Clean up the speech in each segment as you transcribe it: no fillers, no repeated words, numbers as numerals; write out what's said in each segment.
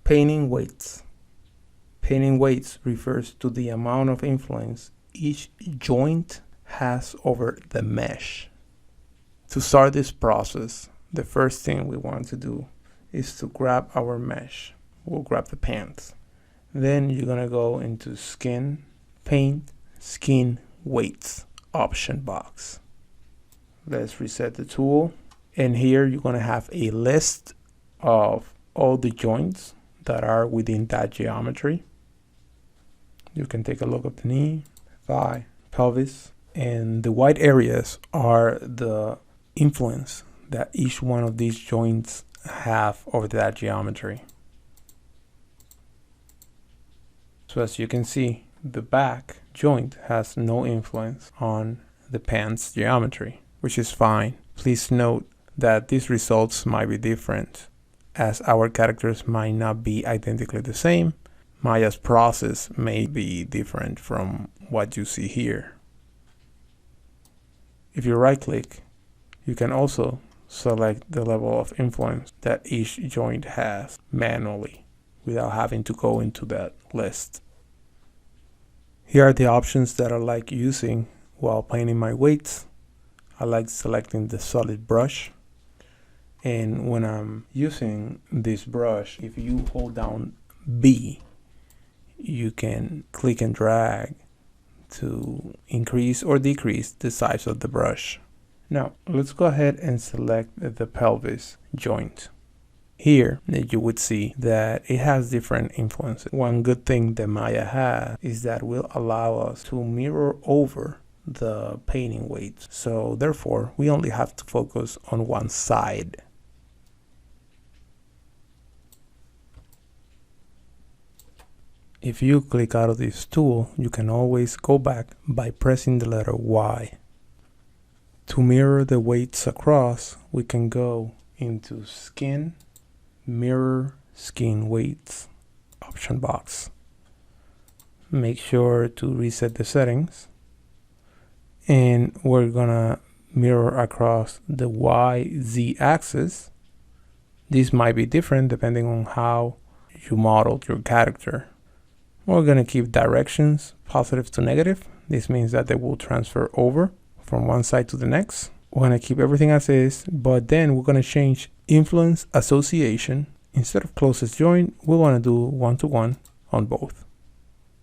Painting weights. Painting weights refers to the amount of influence each joint has over the mesh. To start this process, the first thing we want to do is to grab our mesh. We'll grab the pants. Then you're gonna go into Skin, Paint, Skin Weights option box. Let's reset the tool. And here you're gonna have a list of all the joints that are within that geometry. You can take a look at the knee, thigh, pelvis, and the white areas are the influence that each one of these joints have over that geometry. So as you can see, the back joint has no influence on the pants geometry, which is fine. Please note that these results might be different, as our characters might not be identically the same. Maya's process may be different from what you see here. If you right click, you can also select the level of influence that each joint has manually without having to go into that list. Here are the options that I like using while painting my weights. I like selecting the solid brush. And when I'm using this brush, if you hold down B, you can click and drag to increase or decrease the size of the brush. Now, let's go ahead and select the pelvis joint. Here, you would see that it has different influences. One good thing that Maya has is that will allow us to mirror over the painting weights. So therefore, we only have to focus on one side. If you click out of this tool, you can always go back by pressing the letter Y. To mirror the weights across, we can go into Skin, Mirror Skin Weights option box. Make sure to reset the settings. And we're gonna mirror across the YZ axis. This might be different depending on how you modeled your character. We're going to keep directions positive to negative. This means that they will transfer over from one side to the next. We're going to keep everything as is, but then we're going to change influence association. Instead of closest joint, we want to do one-to-one on both.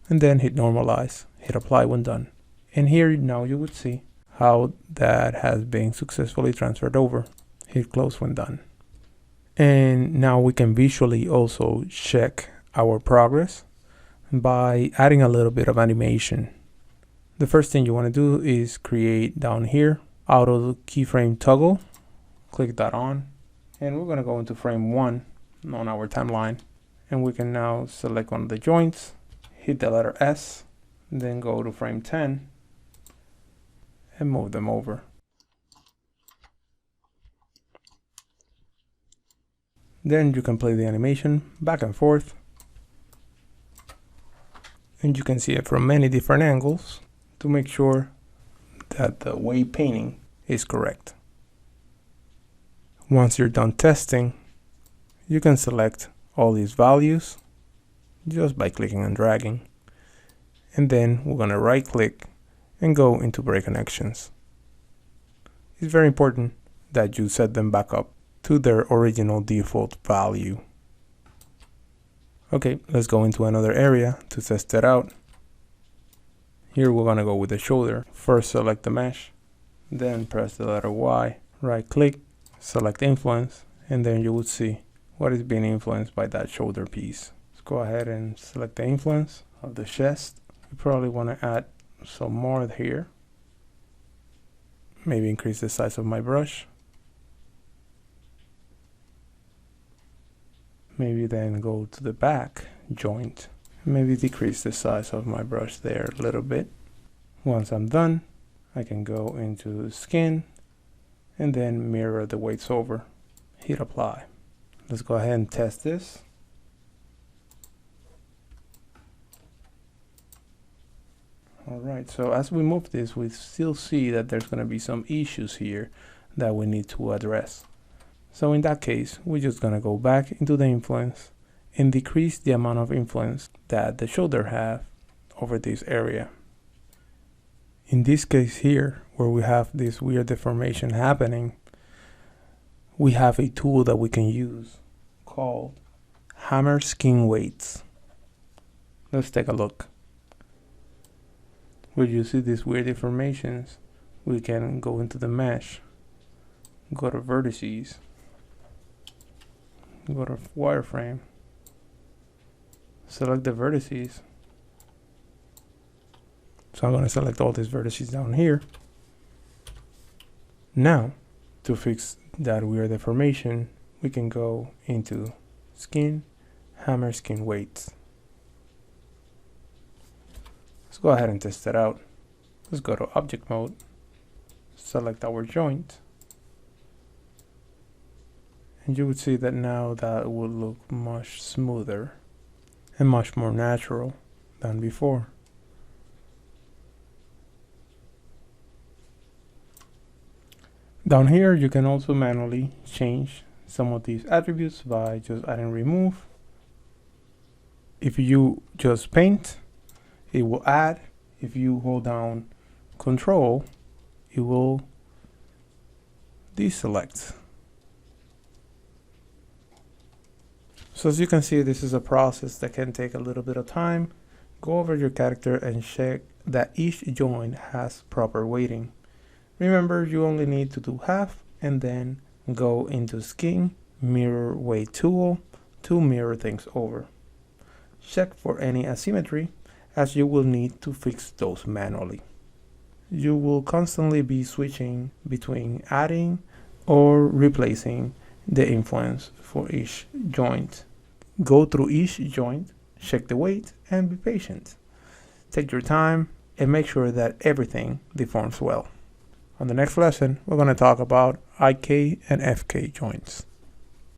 And then hit normalize, hit apply when done. And here now you would see how that has been successfully transferred over. Hit close when done. And now we can visually also check our progress by adding a little bit of animation. The first thing you want to do is create down here auto keyframe toggle. Click that on, and we're going to go into frame 1 on our timeline, and we can now select one of the joints, hit the letter S, then go to frame 10 and move them over. Then you can play the animation back and forth, and you can see it from many different angles to make sure that the weight painting is correct. Once you're done testing, you can select all these values just by clicking and dragging. And then we're going to right click and go into break connections. It's very important that you set them back up to their original default value. Okay, let's go into another area to test it out. Here we're going to go with the shoulder. First select the mesh, then press the letter Y, right click, select influence, and then you would see what is being influenced by that shoulder piece. Let's go ahead and select the influence of the chest. We probably want to add some more here. Maybe increase the size of my brush. Maybe then go to the back joint. Maybe decrease the size of my brush there a little bit. Once I'm done, I can go into skin and then mirror the weights over. Hit apply. Let's go ahead and test this. Alright, so as we move this, we still see that there's going to be some issues here that we need to address. So in that case, we're just going to go back into the influence and decrease the amount of influence that the shoulder have over this area. In this case here, where we have this weird deformation happening, we have a tool that we can use called hammer skin weights. Let's take a look. Where you see these weird deformations, we can go into the mesh, go to vertices, go to wireframe, select the vertices. So I'm going to select all these vertices down here. Now, to fix that weird deformation, we can go into skin, hammer skin weights. Let's go ahead and test that out. Let's go to object mode, select our joint, and you would see that now that will look much smoother and much more natural than before. Down here, you can also manually change some of these attributes by just adding remove. If you just paint, it will add. If you hold down Control, it will deselect. So as you can see, this is a process that can take a little bit of time. Go over your character and check that each joint has proper weighting. Remember, you only need to do half and then go into skin, mirror weight tool to mirror things over. Check for any asymmetry, as you will need to fix those manually. You will constantly be switching between adding or replacing the influence for each joint. Go through each joint, check the weight, and be patient. Take your time and make sure that everything deforms well. On the next lesson, we're going to talk about IK and FK joints.